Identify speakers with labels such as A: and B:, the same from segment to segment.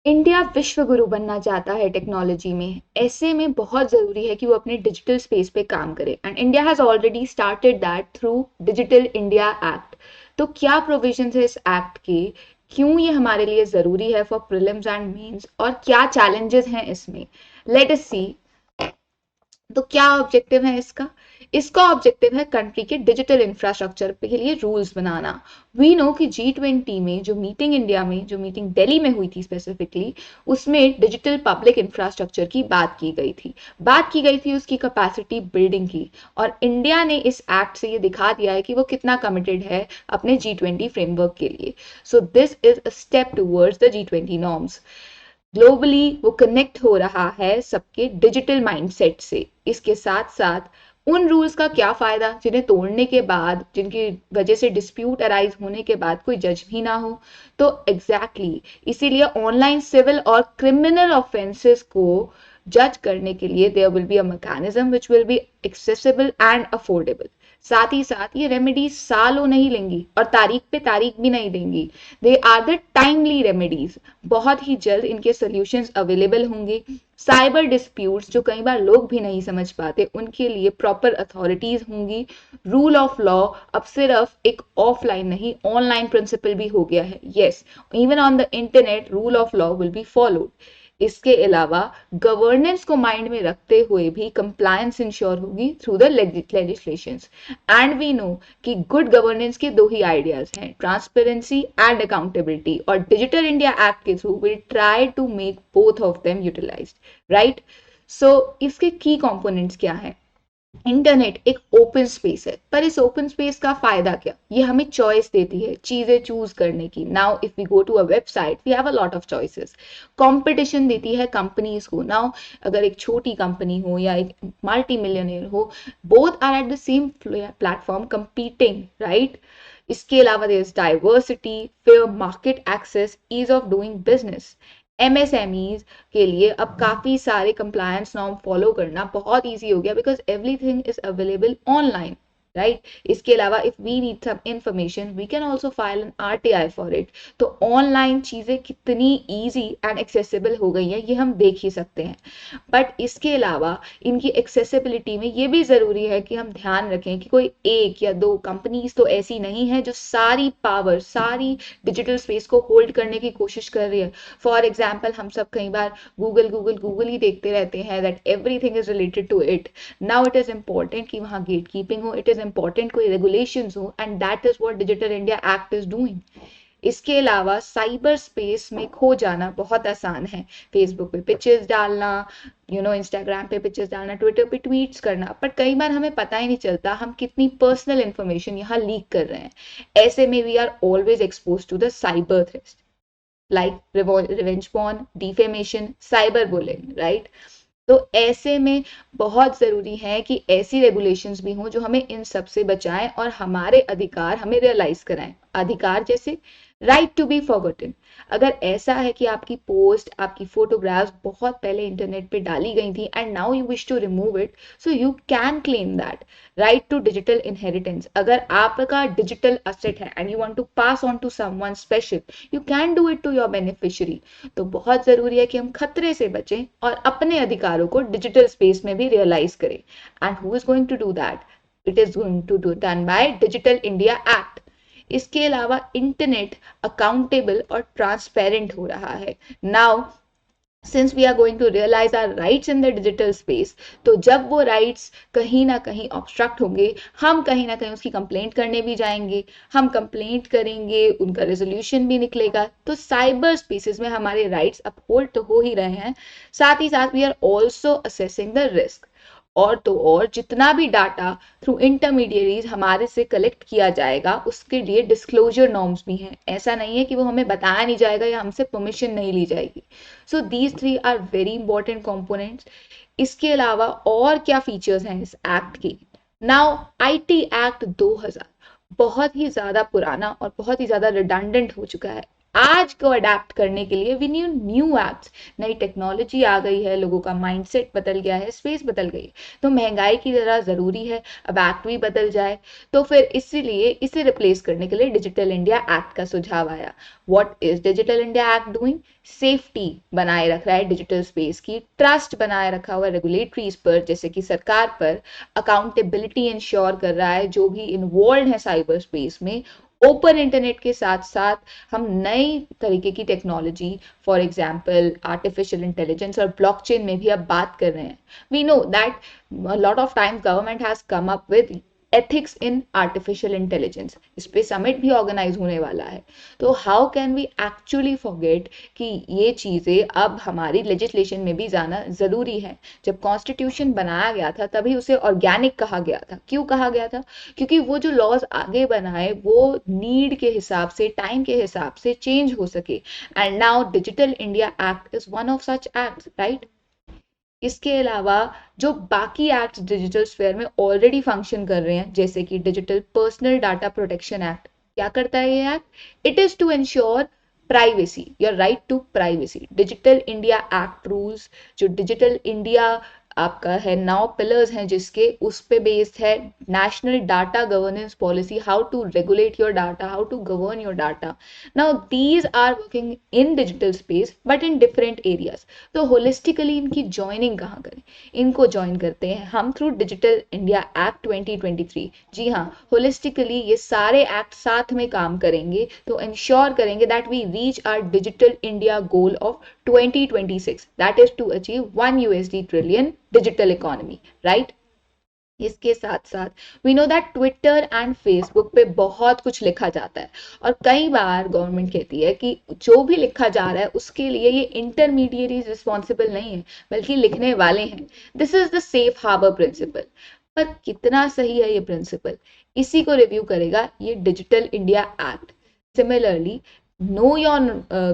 A: India विश्व गुरु बनना चाहता है टेक्नोलॉजी में, ऐसे में बहुत ज़रूरी है कि वो अपने डिजिटल स्पेस पे काम करे, and India has already started that through digital India act. तो क्या प्रोविजंस है इस एक्ट के, क्यों ये हमारे लिए ज़रूरी है फॉर प्रीलिम्स एंड मेंस, और क्या चैलेंजेस हैं इसमें, लेट अस सी। तो क्या ऑब्जेक्टिव है इसका? इसका ऑब्जेक्टिव है कंट्री के डिजिटल इंफ्रास्ट्रक्चर के लिए रूल्स बनाना। वी नो कि G20 में जो मीटिंग इंडिया में, जो मीटिंग दिल्ली में हुई थी स्पेसिफिकली, उसमें डिजिटल पब्लिक इंफ्रास्ट्रक्चर की बात की गई थी उसकी कैपेसिटी बिल्डिंग की। और इंडिया ने इस एक्ट से ये दिखा दिया है कि वो कितना कमिटेड है अपने G20 फ्रेमवर्क के लिए। So this is a step towards the G20 norms. Globally वो कनेक्ट हो रहा है सबके डिजिटल माइंडसेट से। इसके साथ साथ उन रूल्स का क्या फायदा जिन्हें तोड़ने के बाद, जिनकी वजह से डिस्प्यूट अराइज होने के बाद कोई जज भी ना हो। तो इसीलिए ऑनलाइन सिविल और क्रिमिनल ऑफेंसेस को जज करने के लिए there will be a mechanism which will be accessible and affordable. साथ ही साथ ये रेमेडीज सालों नहीं लेंगी और तारीख पे तारीख भी नहीं देंगी। They are the timely remedies. बहुत ही जल्द इनके सॉल्यूशंस अवेलेबल होंगे। साइबर डिस्प्यूट्स जो कई बार लोग भी नहीं समझ पाते, उनके लिए प्रॉपर अथॉरिटीज होंगी। रूल ऑफ लॉ अब सिर्फ एक ऑफलाइन नहीं, ऑनलाइन प्रिंसिपल भी हो गया है। Yes, even on the internet rule of law will be followed. इसके अलावा गवर्नेंस को माइंड में रखते हुए भी कंप्लायंस इंश्योर होगी through the legislations. And we know कि गुड गवर्नेंस के दो ही आइडियाज हैं, ट्रांसपेरेंसी एंड अकाउंटेबिलिटी, और डिजिटल इंडिया एक्ट के through will try to make both of them utilised, right. So इसके की कंपोनेंट्स क्या हैं? इंटरनेट एक ओपन स्पेस है, पर इस ओपन स्पेस का फायदा क्या? ये हमें चॉइस देती है चीजें चूज करने की। Now if we go to a website we have a lot of choices. Competition देती है कंपनीज को। नाउ अगर एक छोटी कंपनी हो या एक मल्टी मिलियनियर हो, both are at the same platform competing, right. इसके अलावा there is diversity, fair market access, ease of doing business. MSMEs के लिए अब काफी सारे कंप्लायंस नॉर्म फॉलो करना बहुत इजी हो गया, because everything is available online, right. इसके अलावा if we need some information we can also file an RTI for it. तो ऑनलाइन चीजें कितनी इजी एंड एक्सेसिबल हो गई हैं ये हम देख ही सकते हैं। बट इसके अलावा इनकी एक्सेसिबिलिटी में ये भी जरूरी है कि हम ध्यान रखें कि कोई एक या दो कंपनीज तो ऐसी नहीं है जो सारी पावर, सारी डिजिटल स्पेस को होल्ड करने की कोशिश कर रही है। फॉर एग्जाम्पल, हम सब कई बार गूगल गूगल गूगल ही देखते रहते हैं, that everything is related to it. Now it is important कि वहाँ गेट कीपिंग हो, इट इज इंपॉर्टेंट कोई रेगुलेशन हो, and that is what digital India act is doing. इसके अलावा साइबर स्पेस में खो जाना बहुत आसान है। फेसबुक पे पिक्चर्स डालना, इंस्टाग्राम पे पिक्चर्स डालना, ट्विटर पे ट्वीट्स करना, पर कई बार हमें पता ही नहीं चलता हम कितनी पर्सनल इंफॉर्मेशन यहाँ लीक कर रहे हैं। ऐसे में we are always expose to the cyber threat like revenge porn, defamation, cyberbullying, right? तो ऐसे में बहुत जरूरी है कि ऐसी रेगुलेशंस भी हों जो हमें इन सब से बचाएं और हमारे अधिकार हमें रियलाइज कराएं। अधिकार जैसे राइट टू बी फॉरगॉटन। अगर ऐसा है कि आपकी पोस्ट, आपकी फोटोग्राफ्स बहुत पहले इंटरनेट पे डाली गई थी and now you wish to remove it, so you can claim that right to digital inheritance. अगर आपका डिजिटल असेट है and you want to pass on to someone special, you can do it to your beneficiary. तो बहुत जरूरी है कि हम खतरे से बचें और अपने अधिकारों को डिजिटल स्पेस में भी रियलाइज करें। And who is going to do that? It is going to do done by digital India act. इसके अलावा इंटरनेट अकाउंटेबल और ट्रांसपेरेंट हो रहा है। Now since we are going to realise our rights in the digital space, तो जब वो rights कहीं ना कहीं ऑब्स्ट्रक्ट होंगे, हम कहीं ना कहीं उसकी कंप्लेंट करने भी जाएंगे। हम कंप्लेंट करेंगे, उनका रेजोल्यूशन भी निकलेगा। तो साइबर स्पेसेस में हमारे राइट्स अपहोल्ड तो हो ही रहे हैं, साथ ही साथ we are also assessing the risk. और तो और जितना भी डाटा थ्रू इंटरमीडियरीज हमारे से कलेक्ट किया जाएगा उसके लिए डिस्क्लोजर नॉर्म्स भी हैं। ऐसा नहीं है कि वो हमें बताया नहीं जाएगा या हमसे परमिशन नहीं ली जाएगी। So these three are very important components. इसके अलावा और क्या फीचर्स हैं इस एक्ट के? नाउ आईटी एक्ट 2000 बहुत ही ज्यादा पुराना और बहुत ही ज्यादा रिडंडेंट हो चुका है। आज को अडेप्ट करने के लिए वी नीड न्यू एक्ट्स। नई टेक्नोलॉजी आ गई है, लोगों का माइंडसेट बदल गया है, स्पेस बदल गई है, तो महंगाई की तरह ज़रूरी है अब एक्ट भी बदल जाए। तो फिर इसीलिए इसे रिप्लेस करने के लिए डिजिटल इंडिया एक्ट का सुझाव आया। What is digital India act doing? Safety बनाए रख रहा है डिजिटल स्पेस की, ट्रस्ट बनाए रखा हुआ रेगुलेटरीज पर जैसे कि सरकार पर, अकाउंटेबिलिटी इंश्योर कर रहा है जो भी इन्वॉल्व है साइबर स्पेस में। ओपन इंटरनेट के साथ साथ हम नई तरीके की technology, for example artificial intelligence और ब्लॉकचेन में भी अब बात कर रहे हैं। We know that lot of times government has come up with ethics in artificial intelligence, इस पे समिट भी ऑर्गेनाइज होने वाला है। तो how can we actually forget कि ये चीज़ें अब हमारी लेजिस्लेशन में भी जाना ज़रूरी है। जब कॉन्स्टिट्यूशन बनाया गया था तभी उसे ऑर्गेनिक कहा गया था। क्यों कहा गया था? क्योंकि वो जो लॉज आगे बनाए वो नीड के हिसाब से, टाइम के हिसाब से चेंज हो सके। And now digital India act is one of such act, right? इसके अलावा जो बाकी एक्ट डिजिटल स्फेयर में ऑलरेडी फंक्शन कर रहे हैं जैसे कि digital personal data protection act, क्या करता है ये act? It is to ensure privacy, your right to privacy. Digital India act rules, जो डिजिटल इंडिया आपका है, 9 पिलर्स हैं जिसके, उस पे बेस्ड है national data governance policy, how to regulate your data, how to govern your data. Now these are working in digital space but in different areas. तो holistically इनकी ज्वाइनिंग कहाँ करें? इनको ज्वाइन करते हैं हम थ्रू डिजिटल इंडिया एक्ट 2023। जी हाँ, होलिस्टिकली ये सारे एक्ट साथ में काम करेंगे तो इंश्योर करेंगे that we reach our digital India goal of 2026, that is to achieve 1 USD trillion digital economy, right? इसके साथ साथ we know that Twitter and Facebook पे बहुत कुछ लिखा जाता है और कई बार गवर्नमेंट कहती है कि जो भी लिखा जा रहा है उसके लिए ये इंटरमीडिएरीज रिस्पॉन्सिबल नहीं है बल्कि लिखने वाले हैं। This is the safe harbour principle. पर कितना सही है ये प्रिंसिपल, इसी को रिव्यू करेगा ये digital India act. Similarly know your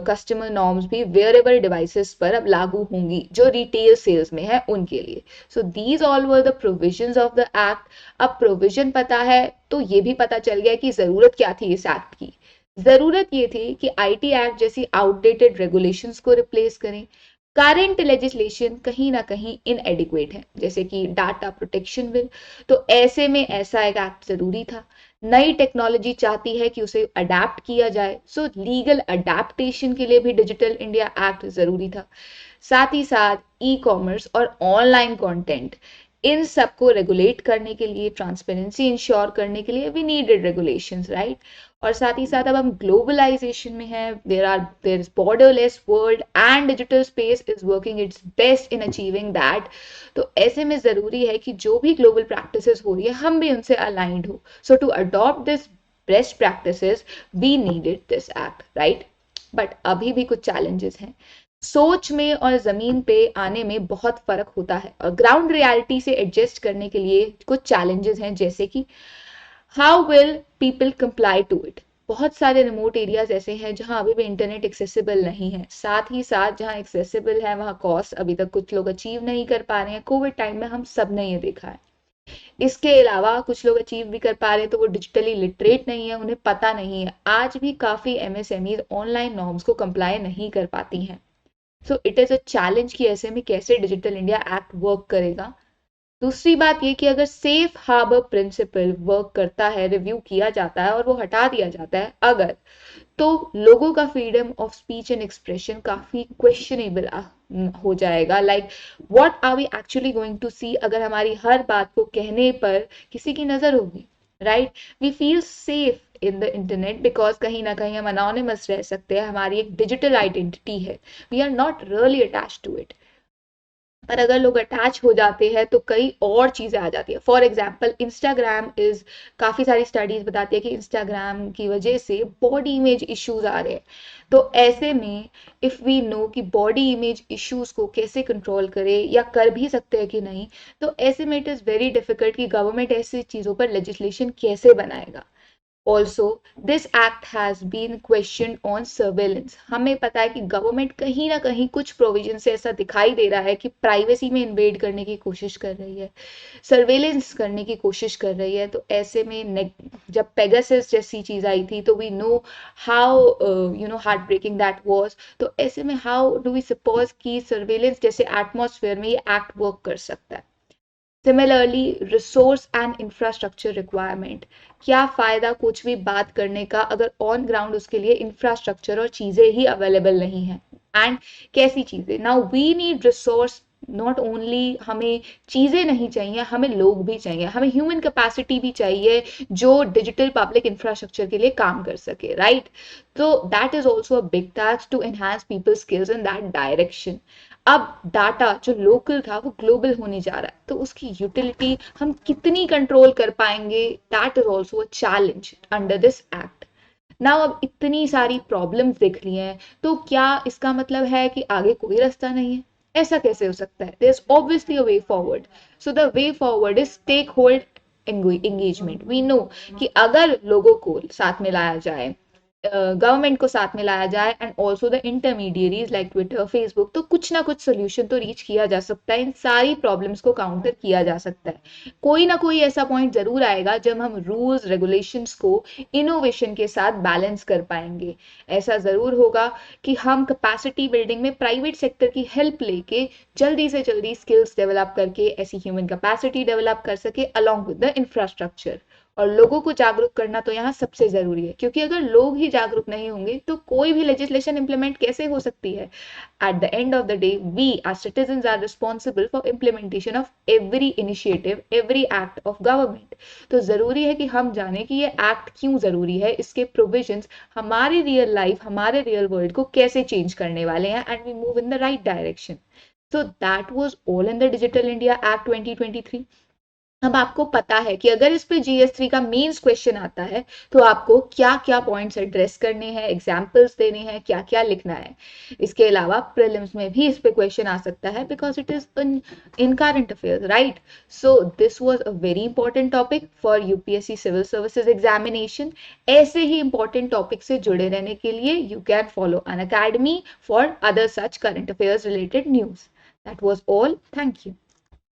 A: customer norms भी वेयरेबल डिवाइसेस पर अब लागू होंगी जो रिटेल सेल्स में है उनके लिए। So these all were the provisions of the act. अब प्रोविजन पता है तो ये भी पता चल गया कि जरूरत क्या थी इस एक्ट की। जरूरत ये थी कि आईटी एक्ट जैसी आउटडेटेड रेगुलेशंस को रिप्लेस करें। करंट लेजिस्लेशन कहीं ना कहीं इनएडिक्वेट है जैसे कि डाटा प्रोटेक्शन बिल, तो ऐसे में ऐसा एक एक्ट जरूरी था। नई टेक्नोलॉजी चाहती है कि उसे अडेप्ट किया जाए, सो लीगल अडेप्टेशन के लिए भी डिजिटल इंडिया एक्ट जरूरी था। साथ ही साथ ई कॉमर्स और ऑनलाइन कंटेंट, इन सबको रेगुलेट करने के लिए, ट्रांसपेरेंसी इंश्योर करने के लिए वी नीडेड रेगुलेशंस, राइट? और साथ ही साथ अब हम ग्लोबलाइजेशन में हैं, there is borderless world and digital space is working its best in achieving that. तो ऐसे में जरूरी है कि जो भी ग्लोबल प्रैक्टिसेस हो रही है हम भी उनसे अलाइंड हो। So to adopt this best practices we needed this act, right? But अभी भी कुछ चैलेंजेस हैं। सोच में और जमीन पे आने में बहुत फर्क होता है और ग्राउंड रियलिटी से एडजस्ट करने के लिए कुछ चैलेंजेस हैं जैसे कि how will people comply to it. बहुत सारे रिमोट एरियाज ऐसे हैं जहां अभी भी इंटरनेट एक्सेसिबल नहीं है, साथ ही साथ जहां एक्सेसिबल है वहां कॉस्ट अभी तक कुछ लोग अचीव नहीं कर पा रहे हैं। कोविड टाइम में हम सब ने ये देखा है। इसके अलावा कुछ लोग अचीव भी कर पा रहे हैं तो वो डिजिटली लिटरेट नहीं है, उन्हें पता नहीं है। आज भी काफी एमएसएमईज ऑनलाइन नॉर्म्स को कंप्लाई नहीं कर पाती हैं। So it is a challenge कि ऐसे में कैसे डिजिटल इंडिया एक्ट वर्क करेगा। दूसरी बात ये कि अगर सेफ हार्बर प्रिंसिपल वर्क करता है, रिव्यू किया जाता है और वो हटा दिया जाता है अगर, तो लोगों का freedom of speech and expression काफी क्वेश्चनेबल हो जाएगा। Like what are we actually going to see अगर हमारी हर बात को कहने पर किसी की नजर होगी, right? We feel safe in the internet because कहीं ना कहीं हम अनोनिमस रह सकते हैं, हमारी एक डिजिटल आइडेंटिटी है, we are not really attach to it. पर अगर लोग अटैच हो जाते हैं तो कई और चीजें आ जाती है। फॉर एग्जाम्पल इंस्टाग्राम इज, काफी सारी स्टडीज बताती है कि इंस्टाग्राम की वजह से बॉडी इमेज इश्यूज आ रहे हैं। तो ऐसे में इफ वी नो कि बॉडी इमेज इश्यूज को कैसे कंट्रोल करे या कर भी सकते हैं कि नहीं, तो ऐसे में इट इज वेरी डिफिकल्ट कि गवर्नमेंट ऐसी चीजों पर लेजिस्लेशन कैसे बनाएगा। Also this act has been question on surveillance. हमें पता है कि गवर्नमेंट कहीं ना कहीं कुछ प्रोविजन से ऐसा दिखाई दे रहा है कि प्राइवेसी में इन्वेड करने की कोशिश कर रही है, सर्वेलेंस करने की कोशिश कर रही है। तो ऐसे में जब पेगासस जैसी चीज आई थी तो we know how heart breaking that was. तो ऐसे में हाउ डू वी सपोज कि सर्वेलेंस जैसे एटमॉस्फेयर में ये एक्ट वर्क कर सकता है। Similarly resource and infrastructure requirement, क्या फायदा कुछ भी बात करने का अगर ऑन ग्राउंड उसके लिए इंफ्रास्ट्रक्चर और चीजें ही अवेलेबल नहीं है। एंड कैसी चीजें, now we need resource, not only हमें चीजें नहीं चाहिए, हमें लोग भी चाहिए, हमें ह्यूमन कैपेसिटी भी चाहिए जो डिजिटल पब्लिक इंफ्रास्ट्रक्चर के लिए काम कर सके, राइट। तो that is also a big task to enhance people skills in that direction. अब डाटा जो लोकल था वो ग्लोबल होने जा रहा है, तो उसकी यूटिलिटी हम कितनी कंट्रोल कर पाएंगे, that is also a challenge under this act. Now अब इतनी सारी प्रॉब्लम्स देख ली हैं, तो क्या इसका मतलब है कि आगे कोई रास्ता नहीं है? ऐसा कैसे हो सकता है? There is obviously a way forward. So the way forward is take hold engagement. We know कि अगर लोगों को साथ में लाया जाए, गवर्नमेंट को साथ में लाया जाए and also the intermediaries like Twitter Facebook, तो कुछ ना कुछ सोल्यूशन तो रीच किया जा सकता है, इन सारी प्रॉब्लम्स को काउंटर किया जा सकता है। कोई ना कोई ऐसा पॉइंट जरूर आएगा जब हम रूल्स रेगुलेशंस को इनोवेशन के साथ बैलेंस कर पाएंगे। ऐसा जरूर होगा कि हम कैपेसिटी बिल्डिंग में प्राइवेट सेक्टर की हेल्प लेके जल्दी से जल्दी स्किल्स डेवलप करके ऐसी ह्यूमन कैपेसिटी डेवलप कर सके अलोंग विद द इंफ्रास्ट्रक्चर। और लोगों को जागरूक करना तो यहाँ सबसे जरूरी है, क्योंकि अगर लोग ही जागरूक नहीं होंगे तो कोई भी लेजिस्लेशन इंप्लीमेंट कैसे हो सकती है? At the end of the day we are citizens are responsible for implementation of every initiative, every act of government. तो जरूरी है कि हम जाने कि ये एक्ट क्यों जरूरी है, इसके प्रोविजंस हमारी रियल लाइफ, हमारे रियल वर्ल्ड को कैसे चेंज करने वाले हैं, and we move in the right direction. So that was all in the Digital India Act 2023. अब आपको पता है कि अगर इस पे जीएस3 का मेंस क्वेश्चन आता है तो आपको क्या क्या पॉइंट्स एड्रेस करने हैं, एग्जाम्पल्स देने हैं, क्या क्या लिखना है। इसके अलावा प्रीलिम्स में भी इस पे क्वेश्चन आ सकता है because it is in current affairs, right. So this was a very important topic for UPSC civil services examination. ऐसे ही इंपॉर्टेंट टॉपिक से जुड़े रहने के लिए you can follow Unacademy for other such current affairs related news. That was all, thank you.